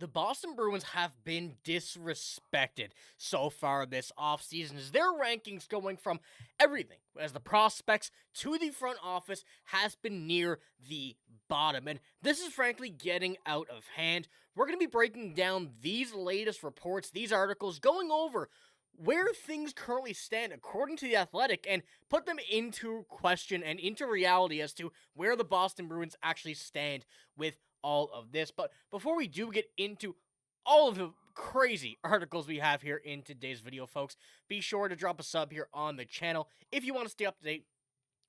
The Boston Bruins have been disrespected so far this offseason as their rankings going from everything, as the prospects to the front office, has been near the bottom. And this is frankly getting out of hand. We're going to be breaking down these latest reports, these articles, going over where things currently stand according to The Athletic and put them into question and into reality as to where the Boston Bruins actually stand with all of this. But before we do get into all of the crazy articles we have here in today's video, folks, be sure to drop a sub here on the channel if you want to stay up to date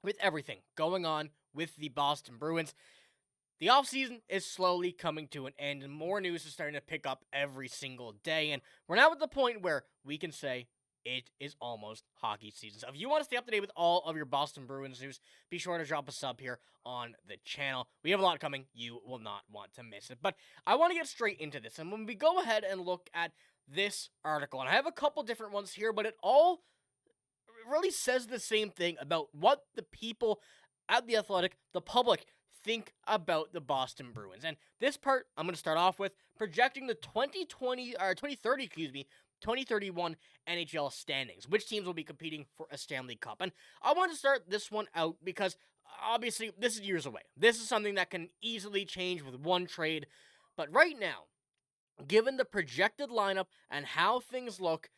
with everything going on with the Boston Bruins. The offseason is slowly coming to an end, and more news is starting to pick up every single day, and we're now at the point where we can say it is almost hockey season. So if you want to stay up to date with all of your Boston Bruins news, be sure to drop a sub here on the channel. We have a lot coming. You will not want to miss it. But I want to get straight into this, and when we go ahead and look at this article, and I have a couple different ones here, but it all really says the same thing about what the people at The Athletic, the public, think about the Boston Bruins. And this part, I'm going to start off with projecting the 2031 NHL standings, which teams will be competing for a Stanley Cup. And I want to start this one out because, obviously, this is years away. This is something that can easily change with one trade. But right now, given the projected lineup and how things look,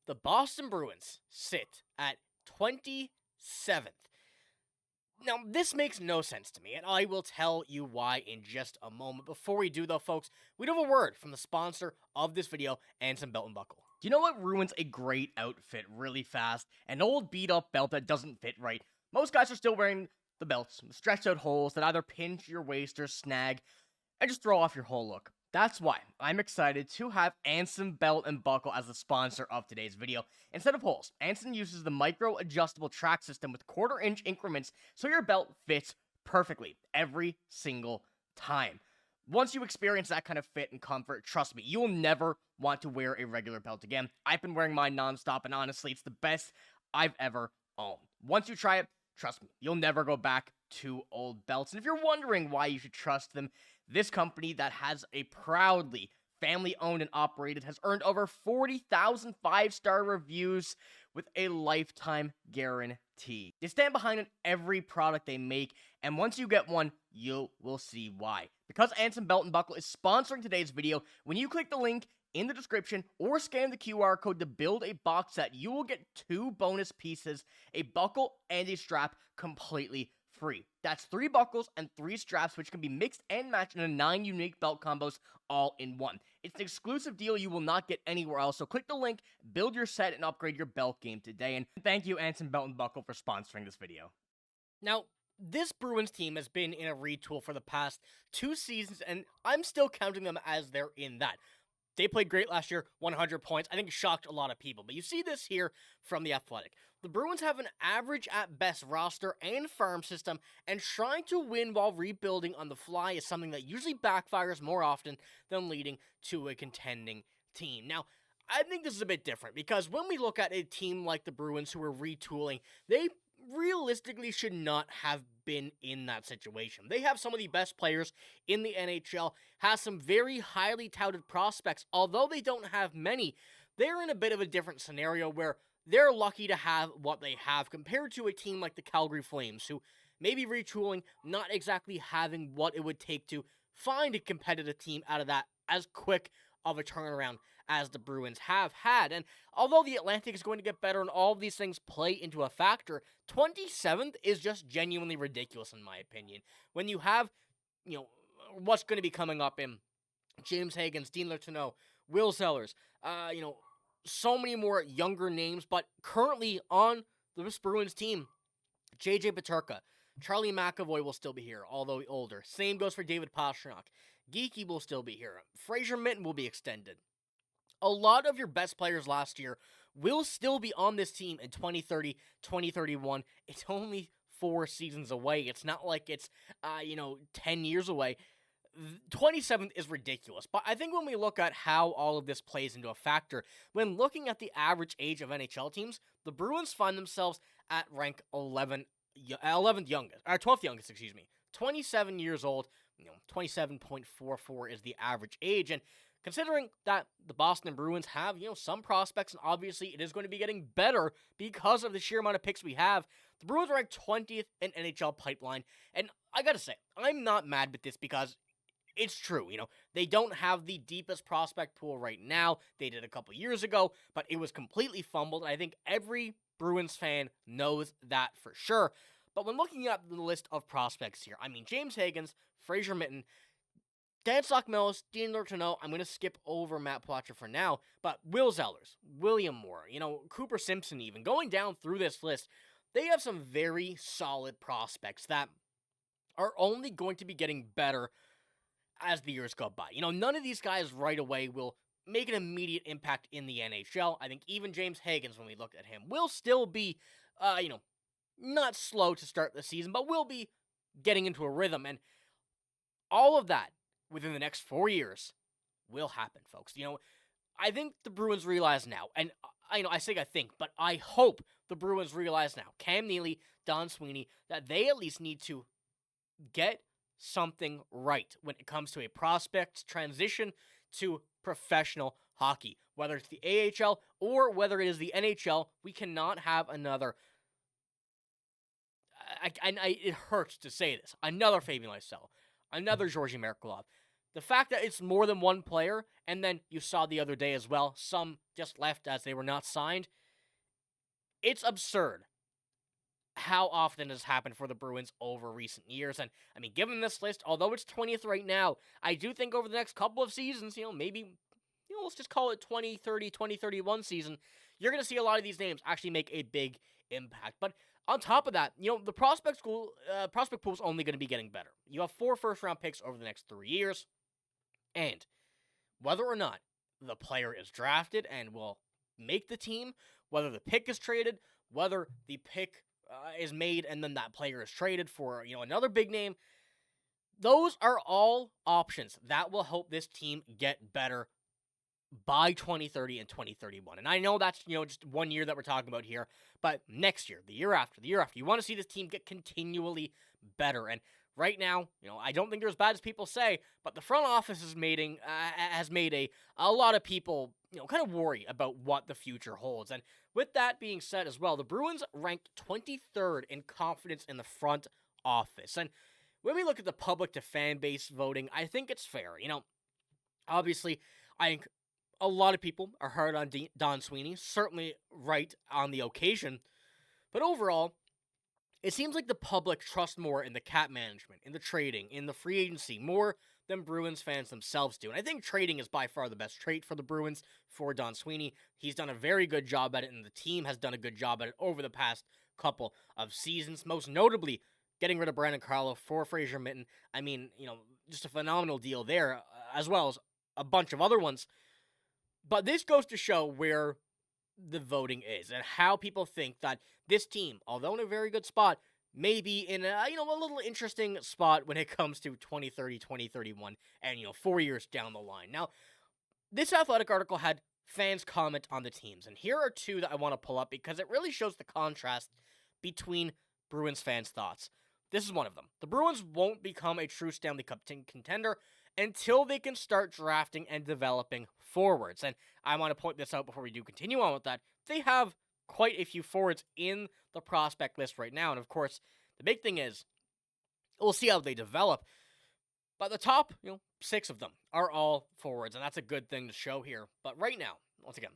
the Boston Bruins sit at 27th. Now, this makes no sense to me, and I will tell you why in just a moment. Before we do, though, folks, we do have a word from the sponsor of this video and some belt and buckle. Do you know what ruins a great outfit really fast? An old beat-up belt that doesn't fit right. Most guys are still wearing the belts with stretched-out holes that either pinch your waist or snag and just throw off your whole look. That's why I'm excited to have Anson Belt and Buckle as the sponsor of today's video. Instead of holes, Anson uses the micro-adjustable track system with quarter-inch increments so your belt fits perfectly every single time. Once you experience that kind of fit and comfort, trust me, you will never want to wear a regular belt again. I've been wearing mine nonstop, and honestly, it's the best I've ever owned. Once you try it, trust me, you'll never go back to old belts. And if you're wondering why you should trust them, this company that has a proudly family-owned and operated has earned over 40,000 five-star reviews with a lifetime guarantee. They stand behind every product they make, and once you get one, you will see why. Because Anson Belt and Buckle is sponsoring today's video, when you click the link in the description or scan the QR code to build a box set, you will get 2 bonus pieces, a buckle and a strap, completely free. That's 3 buckles and 3 straps, which can be mixed and matched into 9 unique belt combos all in one. It's an exclusive deal you will not get anywhere else, so click the link, build your set, and upgrade your belt game today. And thank you, Anson Belt and Buckle, for sponsoring this video. Now, this Bruins team has been in a retool for the past 2 seasons, and I'm still counting them as they're in that. They played great last year, 100 points. I think shocked a lot of people. But you see this here from The Athletic. The Bruins have an average at best roster and farm system, and trying to win while rebuilding on the fly is something that usually backfires more often than leading to a contending team. Now, I think this is a bit different because when we look at a team like the Bruins who are retooling, they realistically should not have been in that situation. They have some of the best players in the NHL, has some very highly touted prospects. Although they don't have many, they're in a bit of a different scenario where they're lucky to have what they have compared to a team like the Calgary Flames, who may be retooling, not exactly having what it would take to find a competitive team out of that as quick of a turnaround as the Bruins have had. And although the Atlantic is going to get better and all of these things play into a factor, 27th is just genuinely ridiculous in my opinion. When you have, what's going to be coming up in James Higgins, Dean Letourneau, Will Sellers, so many more younger names, but currently on the Bruins team, JJ Peterka, Charlie McAvoy will still be here, although older. Same goes for David Pastrnak. Geeky will still be here. Fraser Minton will be extended. A lot of your best players last year will still be on this team in 2030, 2031. It's only 4 seasons away. It's not like it's, 10 years away. 27th is ridiculous. But I think when we look at how all of this plays into a factor, when looking at the average age of NHL teams, the Bruins find themselves at rank 11th youngest, or 12th youngest, 27 years old, 27.44 is the average age, and considering that the Boston Bruins have, some prospects, and obviously it is going to be getting better because of the sheer amount of picks we have. The Bruins are ranked 20th in NHL pipeline, and I gotta say, I'm not mad with this because it's true. They don't have the deepest prospect pool right now. They did a couple years ago, but it was completely fumbled. I think every Bruins fan knows that for sure. But when looking at the list of prospects here, James Higgins, Fraser Mitten, Dan Sockmellis, Dean Lurchino, I'm going to skip over Matt Plotcher for now, but Will Zellers, William Moore, Cooper Simpson even, going down through this list, they have some very solid prospects that are only going to be getting better as the years go by. None of these guys right away will make an immediate impact in the NHL. I think even James Higgins, when we look at him, will still be, not slow to start the season, but will be getting into a rhythm. And all of that within the next 4 years will happen, folks. I think the Bruins realize now, and I think, but I hope the Bruins realize now, Cam Neely, Don Sweeney, that they at least need to get something right when it comes to a prospect's transition to professional hockey. Whether it's the AHL or whether it is the NHL, we cannot have another, it hurts to say this, another Fabian Lysell, another Georgi Merkulov. The fact that it's more than one player, and then you saw the other day as well, some just left as they were not signed, it's absurd how often has happened for the Bruins over recent years. And, given this list, although it's 20th right now, I do think over the next couple of seasons, maybe, let's just call it 2030, 2031 season, you're going to see a lot of these names actually make a big impact. But on top of that, the prospect pool is only going to be getting better. You have 4 first-round picks over the next 3 years. And whether or not the player is drafted and will make the team, whether the pick is traded, whether the pick is made and then that player is traded for, another big name, those are all options that will help this team get better by 2030 and 2031. And I know that's, just 1 year that we're talking about here, but next year, the year after, you want to see this team get continually better. And right now, I don't think they're as bad as people say, but the front office has made a lot of people, kind of worry about what the future holds. And with that being said as well, the Bruins ranked 23rd in confidence in the front office. And when we look at the public to fan base voting, I think it's fair. Obviously, I think a lot of people are hard on Don Sweeney, certainly right on the occasion. But overall, it seems like the public trust more in the cap management, in the trading, in the free agency, more than Bruins fans themselves do. And I think trading is by far the best trait for the Bruins, for Don Sweeney. He's done a very good job at it, and the team has done a good job at it over the past couple of seasons, most notably getting rid of Brandon Carlo for Fraser Mitten. Just a phenomenal deal there, as well as a bunch of other ones. But this goes to show where the voting is and how people think that this team, although in a very good spot, may be in a little interesting spot when it comes to 2030, 2031, and 4 years down the line. Now, this Athletic article had fans comment on the teams, and here are 2 that I want to pull up because it really shows the contrast between Bruins fans' thoughts. This is one of them. The Bruins won't become a true Stanley Cup contender until they can start drafting and developing forwards. And I want to point this out before we do continue on with that. They have quite a few forwards in the prospect list right now. And of course, the big thing is, we'll see how they develop. But the top, 6 of them are all forwards, and that's a good thing to show here. But right now, once again,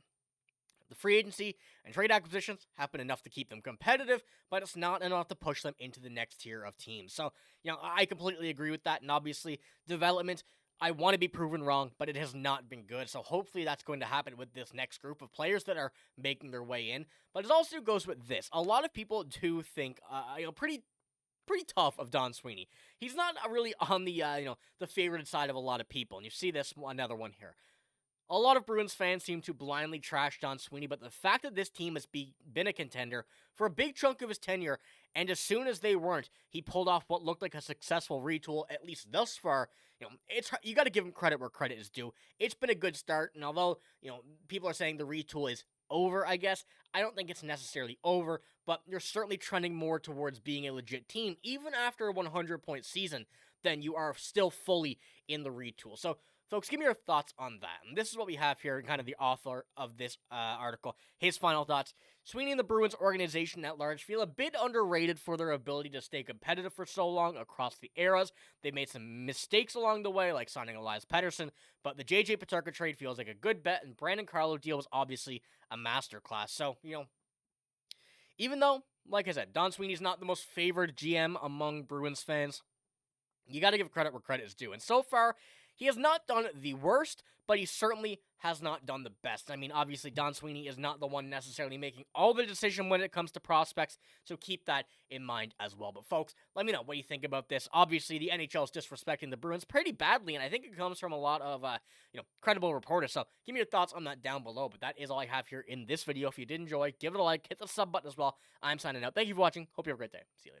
the free agency and trade acquisitions have been enough to keep them competitive, but it's not enough to push them into the next tier of teams. So, I completely agree with that. And obviously, development, I want to be proven wrong, but it has not been good. So hopefully that's going to happen with this next group of players that are making their way in. But it also goes with this. A lot of people do think, pretty tough of Don Sweeney. He's not really on the, the favorite side of a lot of people. And you see this, another one here. A lot of Bruins fans seem to blindly trash Don Sweeney, but the fact that this team has been a contender for a big chunk of his tenure, and as soon as they weren't, he pulled off what looked like a successful retool, at least thus far. You got to give him credit where credit is due. It's been a good start, and although, people are saying the retool is over, I guess, I don't think it's necessarily over, but you're certainly trending more towards being a legit team, even after a 100-point season, than you are still fully in the retool. So, Folks, give me your thoughts on that. And this is what we have here, kind of the author of this article. His final thoughts. Sweeney and the Bruins organization at large feel a bit underrated for their ability to stay competitive for so long across the eras. They made some mistakes along the way, like signing Elias Pettersson, but the JJ Peterka trade feels like a good bet, and Brandon Carlo deal was obviously a masterclass. So, even though, like I said, Don Sweeney's not the most favored GM among Bruins fans, you got to give credit where credit is due. And so far, he has not done the worst, but he certainly has not done the best. I mean, obviously, Don Sweeney is not the one necessarily making all the decision when it comes to prospects, so keep that in mind as well. But folks, let me know what you think about this. Obviously, the NHL is disrespecting the Bruins pretty badly, and I think it comes from a lot of, credible reporters. So give me your thoughts on that down below. But that is all I have here in this video. If you did enjoy, give it a like, hit the sub button as well. I'm signing out. Thank you for watching. Hope you have a great day. See you later.